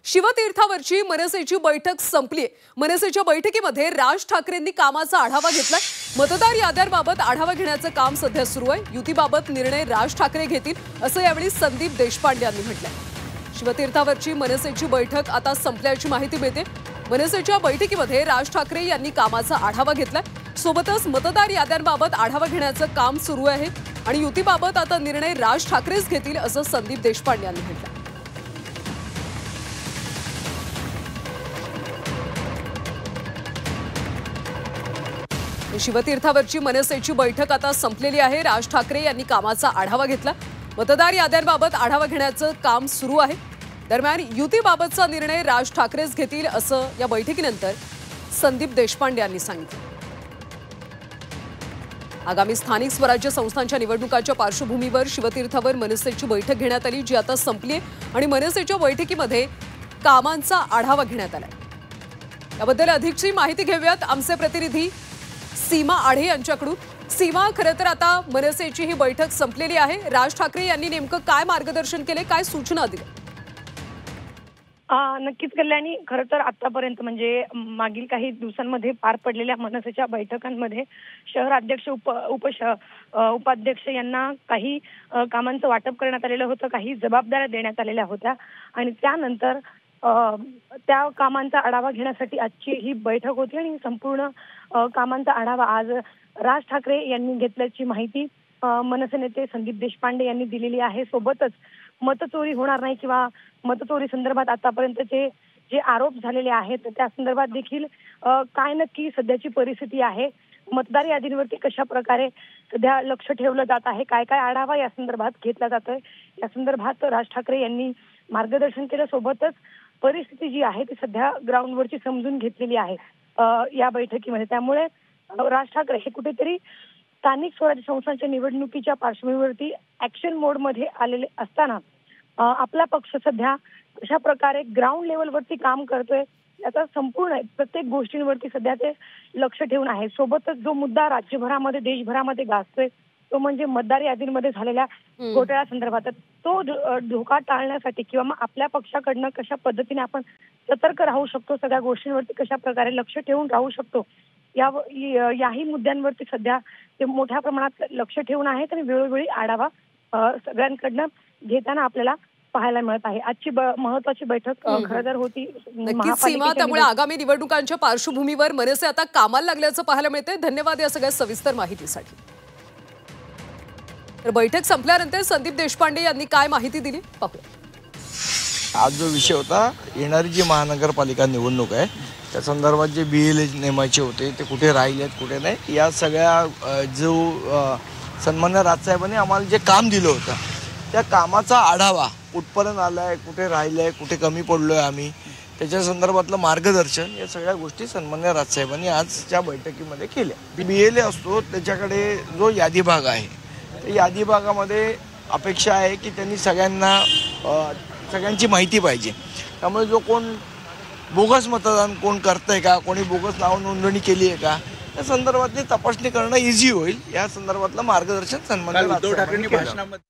शिवतीर्थावरची मनसेची बैठक संपली। मनसेच्या बैठकीमध्ये राज ठाकरेंनी कामाचा आढावा घेतलाय। मतदार याद्यांबाबत आढावा घेण्याचं काम सध्या सुरू आहे। युतीबाबत निर्णय राज ठाकरे घेतील असं यावेळी संदीप देशपांडे यांनी म्हटलंय। शिवतीर्थावरची मनसेची बैठक आता संपल्याची माहिती मिळते। मनसेच्या बैठकीमध्ये राज ठाकरे यांनी कामाचा आढावा घेतलाय। सोबतच मतदार याद्यांबाबत आढावा घेण्याचं काम सुरू आहे आणि युतीबाबत आता निर्णय राज ठाकरेच घेतील असं संदीप देशपांडे यांनी म्हटलंय। शिवतीर्थावरची मनसेची बैठक आता संपलेली आहे। राज ठाकरे यांनी कामाचा आढावा घेतला। मतदार याद्यांबाबत आढावा घेण्याचं काम सुरू आहे। दरम्यान युतीबाबतचा निर्णय राज ठाकरेच घेतील असं या बैठकीनंतर संदीप देशपांडे यांनी सांगितलं। आगामी स्थानिक स्वराज्य संस्थांच्या निवडणुकांच्या पार्श्वभूमीवर शिवतीर्थावर मनसेची बैठक घेण्यात आली, जी आता संपली आहे आणि मनसेच्या बैठकीमध्ये कामांचा आढावा घेण्यात आलाय। याबद्दल अधिकची माहिती घेऊयात आमचे प्रतिनिधी सीमा आढे यांच्याकडून। सीमा, खरं तर आता मनसेची ही बैठक संपलेली आहे। राज ठाकरे यांनी नेमकं काय मार्गदर्शन केले, काय सूचना दिल्या? नक्कीच कल्याणी, खरं तर आतापर्यंत म्हणजे मागील काही दिवसांमध्ये पार पडलेल्या मनसेच्या बैठकांमध्ये शहराध्यक्ष उपाध्यक्ष यांना काही कामांचं वाटप करण्यात आलेलं होतं, काही जबाबदाऱ्या देण्यात आलेल्या होत्या आणि त्यानंतर त्या कामांचा आढावा घेण्यासाठी आजची ही बैठक होती आणि संपूर्ण कामांचा आढावा आज राज ठाकरे यांनी घेतल्याची माहिती मनसे नेते संदीप देशपांडे यांनी दिलेली आहे। सोबतच मतचोरी होणार नाही किंवा मतचोरी संदर्भात आतापर्यंतचे जे आरोप झालेले आहेत त्या संदर्भात देखील काय नक्की सध्याची परिस्थिती आहे, मतदार यादींवरती कशा प्रकारे सध्या लक्ष ठेवलं जात आहे, काय काय आढावा या संदर्भात घेतला जातोय, या संदर्भात राज ठाकरे यांनी मार्गदर्शन केलं। सोबतच परिस्थिती जी आहे ती सध्या ग्राउंडवरची समजून घेतलेली आहे या बैठकीमध्ये। त्यामुळे राज ठाकरे हे कुठेतरी स्थानिक स्वराज्य संस्थांच्या निवडणुकीच्या पार्श्वभूमीवरती ऍक्शन मोडमध्ये आलेले असताना आपला पक्ष सध्या कशा प्रकारे ग्राउंड लेवलवरती काम करतोय याचा संपूर्ण प्रत्येक गोष्टींवरती सध्या ते लक्ष ठेवून आहे। सोबतच जो मुद्दा राज्यभरामध्ये देशभरामध्ये गाजतोय तो म्हणजे मतदार यादींमध्ये झालेल्या घोटाळ्या संदर्भात, तो धोका टाळण्यासाठी किंवा मग आपल्या पक्षाकडनं कशा पद्धतीने आपण सतर्क राहू शकतो, सगळ्या गोष्टींवरती कशा प्रकारे लक्ष ठेवून राहू शकतो, याही मुद्द्यांवरती सध्या ते मोठ्या प्रमाणात लक्ष ठेवून आहेत आणि वेळोवेळी आढावा सगळ्यांकडनं घेताना आपल्याला पाहायला मिळत आहे। आजची महत्त्वाची बैठक खरं तर होती सीमा। त्यामुळे आगामी निवडणुकांच्या पार्श्वभूमीवर मनसे आता कामाला लागल्याचं पाहायला मिळतंय। धन्यवाद या सगळ्या सविस्तर माहितीसाठी। तर बैठक संपल्यानंतर संदीप देशपांडे यांनी काय माहिती दिली पाहूया। आज जो विषय होता, येणारी जी महानगरपालिका निवडणूक आहे त्या संदर्भात जे BLA नेमायचे होते ते कुठे राहिलेत कुठे नाही, या सगळ्या जो सन्मान्य राजसाहेबांनी आम्हाला जे काम दिलं होतं त्या कामाचा आढावा कुठपर्यंत आला आहे, कुठे राहिलं आहे, कुठे कमी पडलो आहे आम्ही, त्याच्या संदर्भातलं मार्गदर्शन या सगळ्या गोष्टी सन्मान्य राजसाहेबांनी आजच्या बैठकीमध्ये केल्या। BLA असतो त्याच्याकडे जो यादी भाग आहे त्या यादी भागामध्ये अपेक्षा आहे की त्यांनी सगळ्यांची माहिती पाहिजे। त्यामुळे जो कोण बोगस मतदान कोण करतंय का, कोणी बोगस नाव नोंदणी केली आहे का, या संदर्भातली तपासणी करणं इझी होईल, या संदर्भातलं मार्गदर्शन सन्माननीय उद्धव ठाकरेंनी भाषणामध्ये